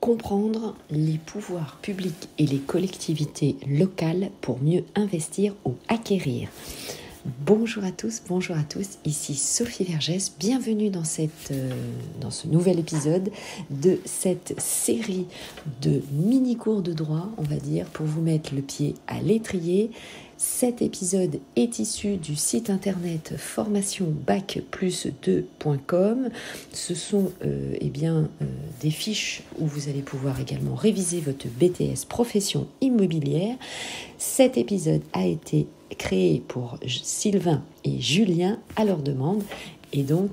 Comprendre les pouvoirs publics et les collectivités locales pour mieux investir ou acquérir. Bonjour à tous, ici Sophie Vergès, bienvenue dans ce nouvel épisode de cette série de mini-cours de droit, on va dire, pour vous mettre le pied à l'étrier. Cet épisode est issu du site internet formationbac+2.com. Ce sont des fiches où vous allez pouvoir également réviser votre BTS profession immobilière. Cet épisode a été créé pour Sylvain et Julien à leur demande. Et donc,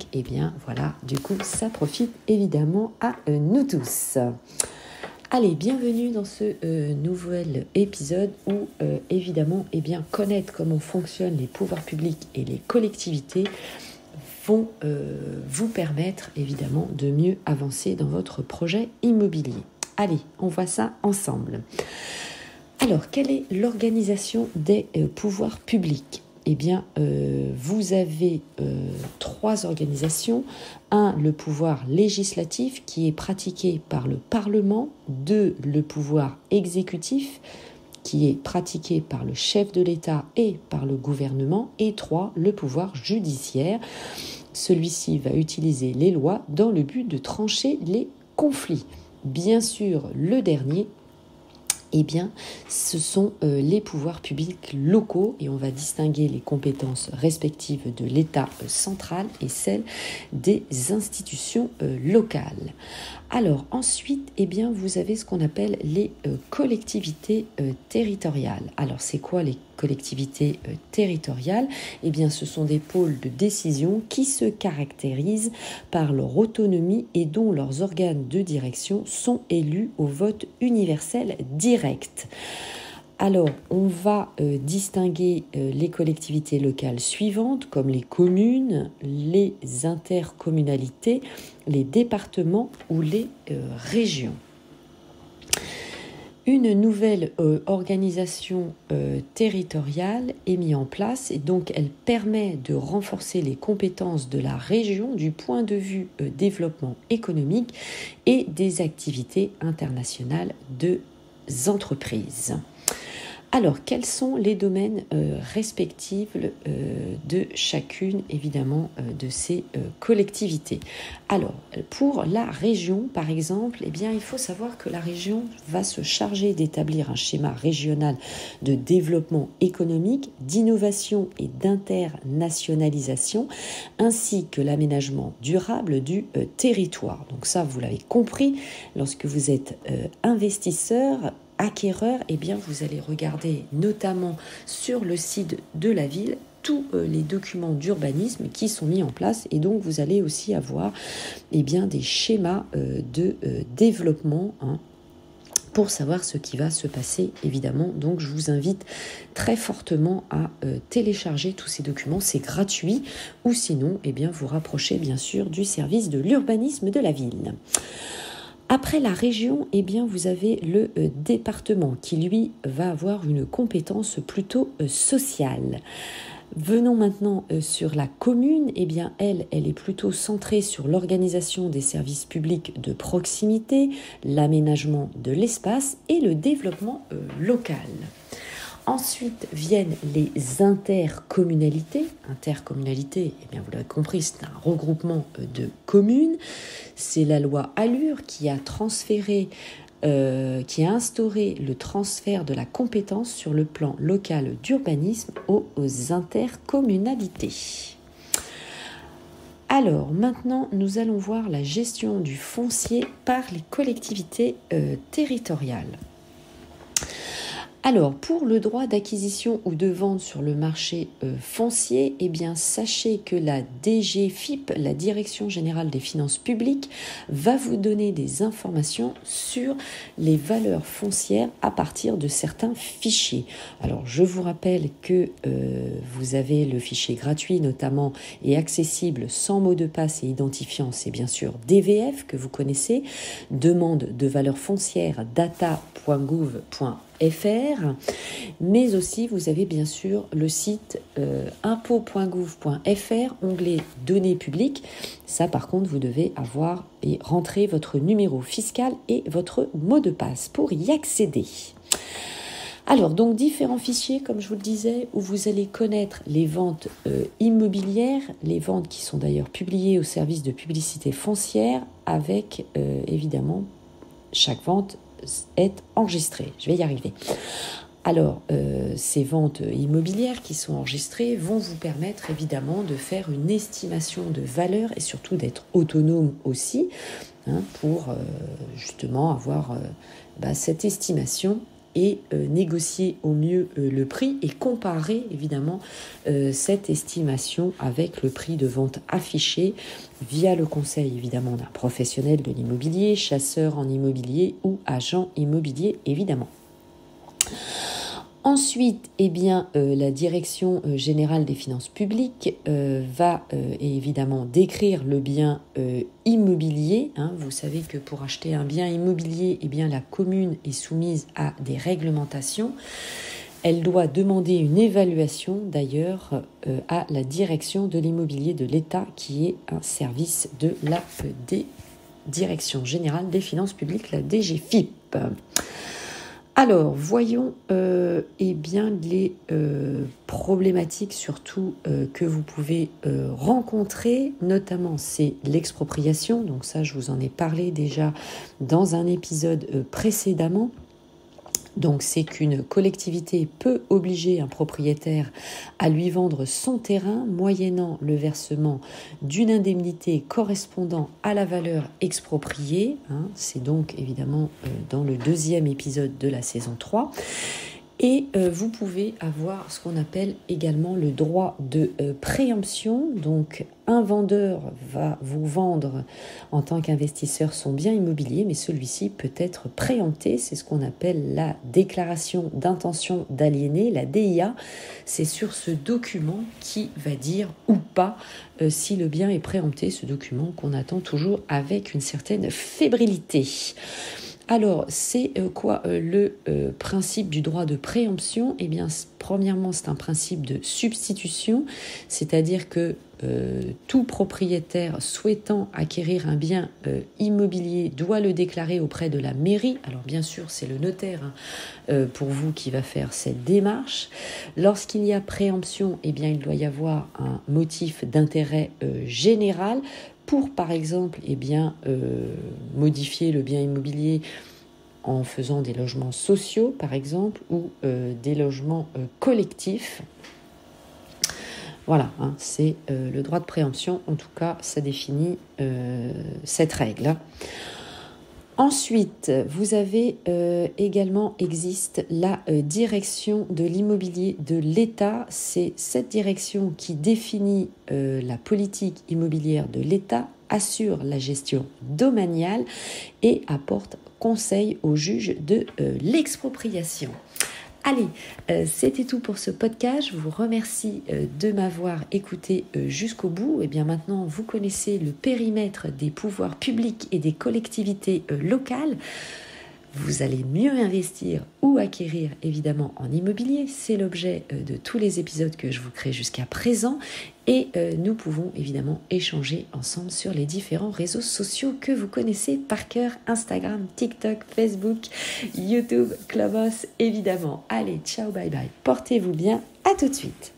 ça profite évidemment à nous tous. Allez, bienvenue dans ce nouvel épisode où, connaître comment fonctionnent les pouvoirs publics et les collectivités vont vous permettre, évidemment, de mieux avancer dans votre projet immobilier. Allez, on voit ça ensemble. Alors, quelle est l'organisation des pouvoirs publics ? Vous avez trois organisations. 1, le pouvoir législatif qui est pratiqué par le Parlement. 2, le pouvoir exécutif qui est pratiqué par le chef de l'État et par le gouvernement. Et 3, le pouvoir judiciaire. Celui-ci va utiliser les lois dans le but de trancher les conflits. Bien sûr, le dernier, ce sont les pouvoirs publics locaux et on va distinguer les compétences respectives de l'État central et celles des institutions locales. Alors ensuite, vous avez ce qu'on appelle les collectivités territoriales. Alors c'est quoi les collectivités territoriales ? Ce sont des pôles de décision qui se caractérisent par leur autonomie et dont leurs organes de direction sont élus au vote universel direct. Alors, on va distinguer les collectivités locales suivantes, comme les communes, les intercommunalités, les départements ou les régions. Une nouvelle organisation territoriale est mise en place et donc elle permet de renforcer les compétences de la région du point de vue développement économique et des activités internationales des entreprises. Alors, quels sont les domaines respectifs de chacune, de ces collectivités ? Alors, pour la région, par exemple, il faut savoir que la région va se charger d'établir un schéma régional de développement économique, d'innovation et d'internationalisation, ainsi que l'aménagement durable du territoire. Donc ça, vous l'avez compris, lorsque vous êtes investisseur, acquéreur, vous allez regarder notamment sur le site de la ville tous les documents d'urbanisme qui sont mis en place et donc vous allez aussi avoir des schémas de développement pour savoir ce qui va se passer évidemment. Donc je vous invite très fortement à télécharger tous ces documents, c'est gratuit ou sinon vous rapprochez bien sûr du service de l'urbanisme de la ville. Après la région, vous avez le département qui, lui, va avoir une compétence plutôt sociale. Venons maintenant sur la commune. Elle est plutôt centrée sur l'organisation des services publics de proximité, l'aménagement de l'espace et le développement local. Ensuite viennent les intercommunalités. Intercommunalité, vous l'avez compris, c'est un regroupement de communes. C'est la loi ALUR qui a instauré le transfert de la compétence sur le plan local d'urbanisme aux intercommunalités. Alors, maintenant, nous allons voir la gestion du foncier par les collectivités territoriales. Alors, pour le droit d'acquisition ou de vente sur le marché foncier, sachez que la DGFiP, la Direction Générale des Finances Publiques, va vous donner des informations sur les valeurs foncières à partir de certains fichiers. Alors, je vous rappelle que vous avez le fichier gratuit notamment et accessible sans mot de passe et identifiant, c'est bien sûr DVF que vous connaissez, demande de valeur foncière data.gouv.fr. mais aussi vous avez bien sûr le site impôts.gouv.fr, onglet données publiques. Ça par contre vous devez avoir et rentrer votre numéro fiscal et votre mot de passe pour y accéder. Alors, donc, différents fichiers, comme je vous le disais, où vous allez connaître les ventes immobilières, les ventes qui sont d'ailleurs publiées au service de publicité foncière, avec, évidemment, chaque vente est enregistrée. Je vais y arriver. Alors, ces ventes immobilières qui sont enregistrées vont vous permettre, évidemment, de faire une estimation de valeur et surtout d'être autonome aussi, pour justement avoir cette estimation et négocier au mieux le prix et comparer évidemment cette estimation avec le prix de vente affiché via le conseil évidemment d'un professionnel de l'immobilier, chasseur en immobilier ou agent immobilier évidemment. Ensuite, la Direction générale des finances publiques va évidemment décrire le bien immobilier. Vous savez que pour acheter un bien immobilier, la commune est soumise à des réglementations. Elle doit demander une évaluation d'ailleurs à la Direction de l'immobilier de l'État, qui est un service de la Direction générale des finances publiques, la DGFiP. Alors, voyons les problématiques surtout que vous pouvez rencontrer, notamment c'est l'expropriation, donc ça je vous en ai parlé déjà dans un épisode précédemment. Donc c'est qu'une collectivité peut obliger un propriétaire à lui vendre son terrain moyennant le versement d'une indemnité correspondant à la valeur expropriée. C'est donc évidemment dans le 2e épisode de la saison 3. Et vous pouvez avoir ce qu'on appelle également le droit de préemption. Donc un vendeur va vous vendre en tant qu'investisseur son bien immobilier, mais celui-ci peut être préempté. C'est ce qu'on appelle la déclaration d'intention d'aliéner, la DIA. C'est sur ce document qui va dire ou pas si le bien est préempté, ce document qu'on attend toujours avec une certaine fébrilité. Alors, c'est quoi le principe du droit de préemption ? Premièrement, c'est un principe de substitution, c'est-à-dire que tout propriétaire souhaitant acquérir un bien immobilier doit le déclarer auprès de la mairie. Alors, bien sûr, c'est le notaire pour vous qui va faire cette démarche. Lorsqu'il y a préemption, il doit y avoir un motif d'intérêt général pour, par exemple, modifier le bien immobilier en faisant des logements sociaux, par exemple, ou des logements collectifs. Voilà, c'est le droit de préemption. En tout cas, ça définit cette règle. Ensuite, vous avez existe la direction de l'immobilier de l'État. C'est cette direction qui définit la politique immobilière de l'État, assure la gestion domaniale et apporte conseil au juge de l'expropriation. Allez, c'était tout pour ce podcast. Je vous remercie de m'avoir écouté jusqu'au bout. Et bien maintenant, vous connaissez le périmètre des pouvoirs publics et des collectivités locales. Vous allez mieux investir ou acquérir évidemment en immobilier. C'est l'objet de tous les épisodes que je vous crée jusqu'à présent. Et nous pouvons évidemment échanger ensemble sur les différents réseaux sociaux que vous connaissez par cœur. Instagram, TikTok, Facebook, YouTube, Clubhouse évidemment. Allez, ciao, bye bye. Portez-vous bien. À tout de suite.